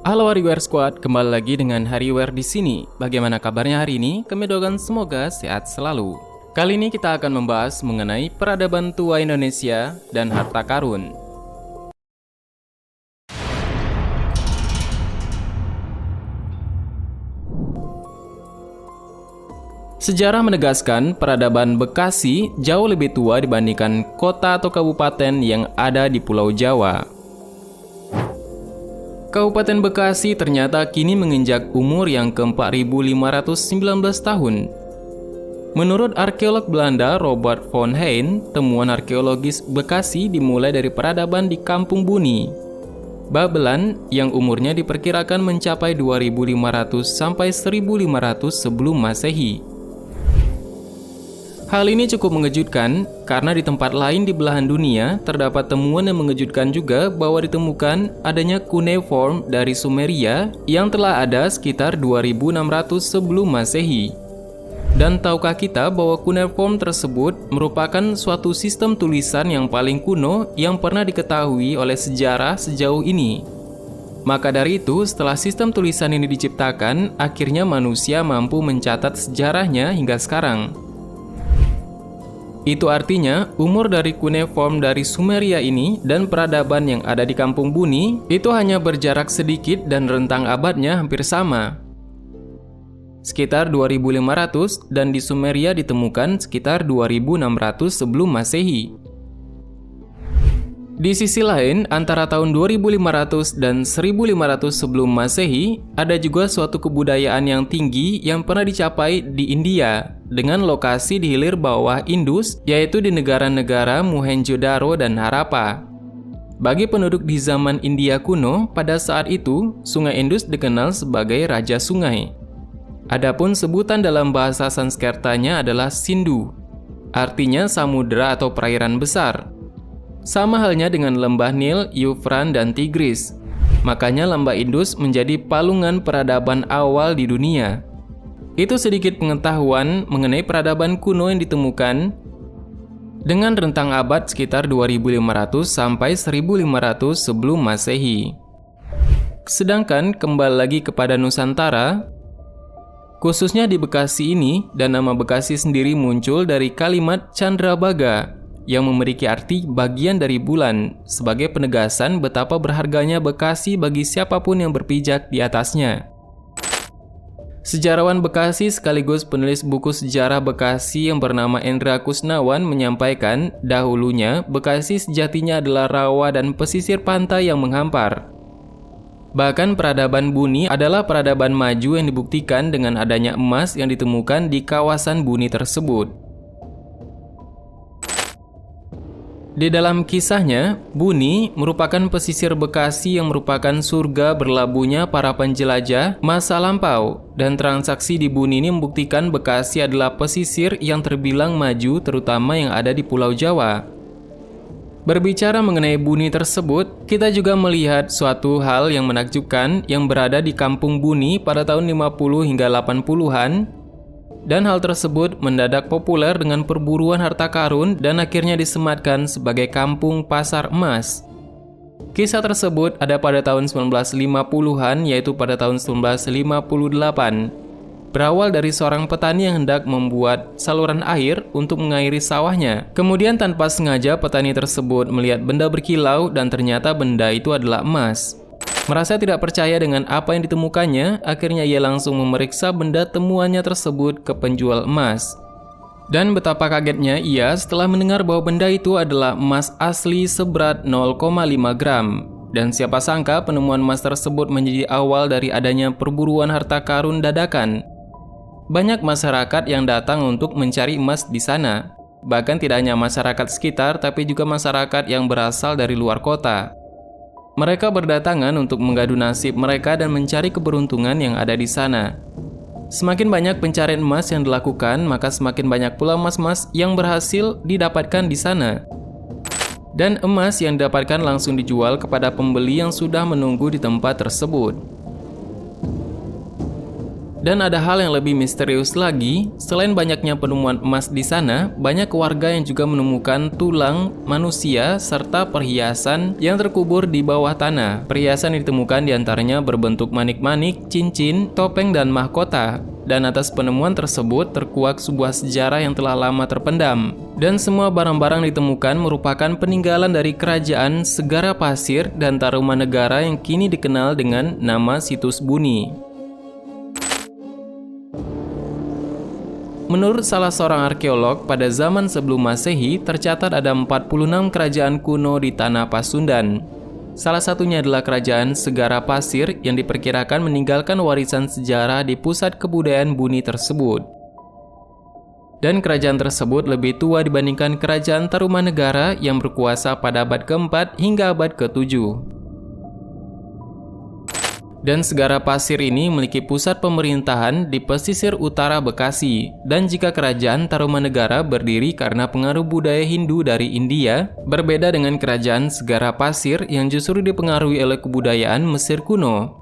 Halo Hariware Squad, kembali lagi dengan Hariware di sini. Bagaimana kabarnya hari ini? Kami doakan semoga sehat selalu. Kali ini kita akan membahas mengenai peradaban tua Indonesia dan harta karun. Sejarah menegaskan peradaban Bekasi jauh lebih tua dibandingkan kota atau kabupaten yang ada di Pulau Jawa. Kabupaten Bekasi ternyata kini menginjak umur yang ke-4519 tahun. Menurut arkeolog Belanda Robert von Hein, temuan arkeologis Bekasi dimulai dari peradaban di Kampung Buni, Babelan, yang umurnya diperkirakan mencapai 2500 sampai 1500 sebelum Masehi. Hal ini cukup mengejutkan karena di tempat lain di belahan dunia terdapat temuan yang mengejutkan juga bahwa ditemukan adanya cuneiform dari Sumeria yang telah ada sekitar 2600 sebelum Masehi. Dan tahukah kita bahwa cuneiform tersebut merupakan suatu sistem tulisan yang paling kuno yang pernah diketahui oleh sejarah sejauh ini. Maka dari itu, setelah sistem tulisan ini diciptakan, akhirnya manusia mampu mencatat sejarahnya hingga sekarang. Itu artinya, umur dari cuneiform dari Sumeria ini dan peradaban yang ada di Kampung Buni itu hanya berjarak sedikit dan rentang abadnya hampir sama. Sekitar 2500 dan di Sumeria ditemukan sekitar 2600 sebelum Masehi. Di sisi lain, antara tahun 2500 dan 1500 sebelum Masehi, ada juga suatu kebudayaan yang tinggi yang pernah dicapai di India dengan lokasi di hilir bawah Indus, yaitu di negara-negara Mohenjo-daro dan Harappa. Bagi penduduk di zaman India kuno, pada saat itu, Sungai Indus dikenal sebagai Raja Sungai. Adapun sebutan dalam bahasa Sanskertanya adalah Sindhu, artinya samudera atau perairan besar. Sama halnya dengan lembah Nil, Yufran, dan Tigris. Makanya lembah Indus menjadi palungan peradaban awal di dunia. Itu sedikit pengetahuan mengenai peradaban kuno yang ditemukan dengan rentang abad sekitar 2500 sampai 1500 sebelum Masehi. Sedangkan kembali lagi kepada Nusantara, khususnya di Bekasi ini, dan nama Bekasi sendiri muncul dari kalimat Candrabaga yang memiliki arti bagian dari bulan, sebagai penegasan betapa berharganya Bekasi bagi siapapun yang berpijak di atasnya. Sejarawan Bekasi sekaligus penulis buku sejarah Bekasi yang bernama Endra Kusnawan menyampaikan, dahulunya Bekasi sejatinya adalah rawa dan pesisir pantai yang menghampar. Bahkan peradaban Buni adalah peradaban maju yang dibuktikan dengan adanya emas yang ditemukan di kawasan Buni tersebut. Di dalam kisahnya, Buni merupakan pesisir Bekasi yang merupakan surga berlabuhnya para penjelajah masa lampau, dan transaksi di Buni ini membuktikan Bekasi adalah pesisir yang terbilang maju terutama yang ada di Pulau Jawa. Berbicara mengenai Buni tersebut, kita juga melihat suatu hal yang menakjubkan yang berada di Kampung Buni pada tahun 50 hingga 80-an, dan hal tersebut mendadak populer dengan perburuan harta karun dan akhirnya disematkan sebagai kampung pasar emas. Kisah tersebut ada pada tahun 1950-an, yaitu pada tahun 1958. Berawal dari seorang petani yang hendak membuat saluran air untuk mengairi sawahnya. Kemudian tanpa sengaja petani tersebut melihat benda berkilau dan ternyata benda itu adalah emas. Merasa tidak percaya dengan apa yang ditemukannya, akhirnya ia langsung memeriksa benda temuannya tersebut ke penjual emas. Dan betapa kagetnya ia setelah mendengar bahwa benda itu adalah emas asli seberat 0,5 gram. Dan siapa sangka penemuan emas tersebut menjadi awal dari adanya perburuan harta karun dadakan. Banyak masyarakat yang datang untuk mencari emas di sana. Bahkan tidak hanya masyarakat sekitar, tapi juga masyarakat yang berasal dari luar kota. Mereka berdatangan untuk mengadu nasib mereka dan mencari keberuntungan yang ada di sana. Semakin banyak pencarian emas yang dilakukan, maka semakin banyak pula emas-emas yang berhasil didapatkan di sana. Dan emas yang didapatkan langsung dijual kepada pembeli yang sudah menunggu di tempat tersebut. Dan ada hal yang lebih misterius lagi, selain banyaknya penemuan emas di sana, banyak warga yang juga menemukan tulang manusia serta perhiasan yang terkubur di bawah tanah. Perhiasan yang ditemukan diantaranya berbentuk manik-manik, cincin, topeng, dan mahkota. Dan atas penemuan tersebut terkuak sebuah sejarah yang telah lama terpendam. Dan semua barang-barang ditemukan merupakan peninggalan dari kerajaan Segara Pasir dan Tarumanegara yang kini dikenal dengan nama Situs Buni. Menurut salah seorang arkeolog, pada zaman sebelum Masehi tercatat ada 46 kerajaan kuno di tanah Pasundan. Salah satunya adalah kerajaan Segara Pasir yang diperkirakan meninggalkan warisan sejarah di pusat kebudayaan Buni tersebut. Dan kerajaan tersebut lebih tua dibandingkan kerajaan Tarumanegara yang berkuasa pada abad ke-4 hingga abad ke-7. Dan Segara Pasir ini memiliki pusat pemerintahan di pesisir utara Bekasi. Dan jika kerajaan Tarumanegara berdiri karena pengaruh budaya Hindu dari India, berbeda dengan kerajaan Segara Pasir yang justru dipengaruhi oleh kebudayaan Mesir kuno.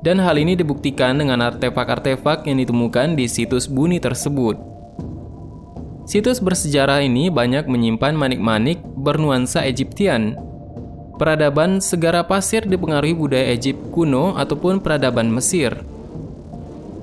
Dan hal ini dibuktikan dengan artefak-artefak yang ditemukan di situs Buni tersebut. Situs bersejarah ini banyak menyimpan manik-manik bernuansa Egyptian. Peradaban Segara Pasir dipengaruhi budaya Egypt kuno ataupun peradaban Mesir.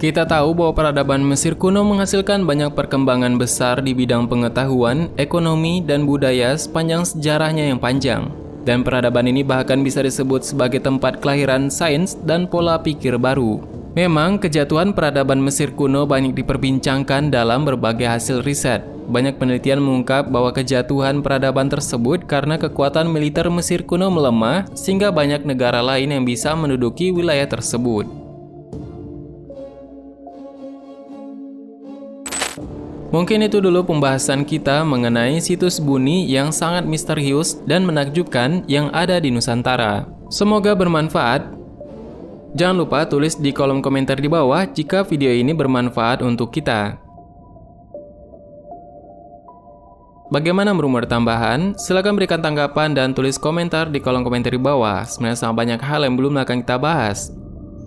Kita tahu bahwa peradaban Mesir kuno menghasilkan banyak perkembangan besar di bidang pengetahuan, ekonomi, dan budaya sepanjang sejarahnya yang panjang. Dan peradaban ini bahkan bisa disebut sebagai tempat kelahiran sains dan pola pikir baru. Memang, kejatuhan peradaban Mesir kuno banyak diperbincangkan dalam berbagai hasil riset. Banyak penelitian mengungkap bahwa kejatuhan peradaban tersebut karena kekuatan militer Mesir kuno melemah, sehingga banyak negara lain yang bisa menduduki wilayah tersebut. Mungkin itu dulu pembahasan kita mengenai situs Buni yang sangat misterius dan menakjubkan yang ada di Nusantara. Semoga bermanfaat. Jangan lupa tulis di kolom komentar di bawah jika video ini bermanfaat untuk kita. Bagaimana menurut tambahan? Silahkan berikan tanggapan dan tulis komentar di kolom komentar di bawah. Sebenarnya sangat banyak hal yang belum akan kita bahas.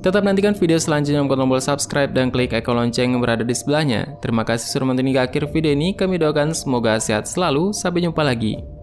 Tetap nantikan video selanjutnya dengan tombol subscribe dan klik ikon lonceng yang berada di sebelahnya. Terima kasih sudah menonton hingga akhir video ini. Kami doakan semoga sehat selalu. Sampai jumpa lagi.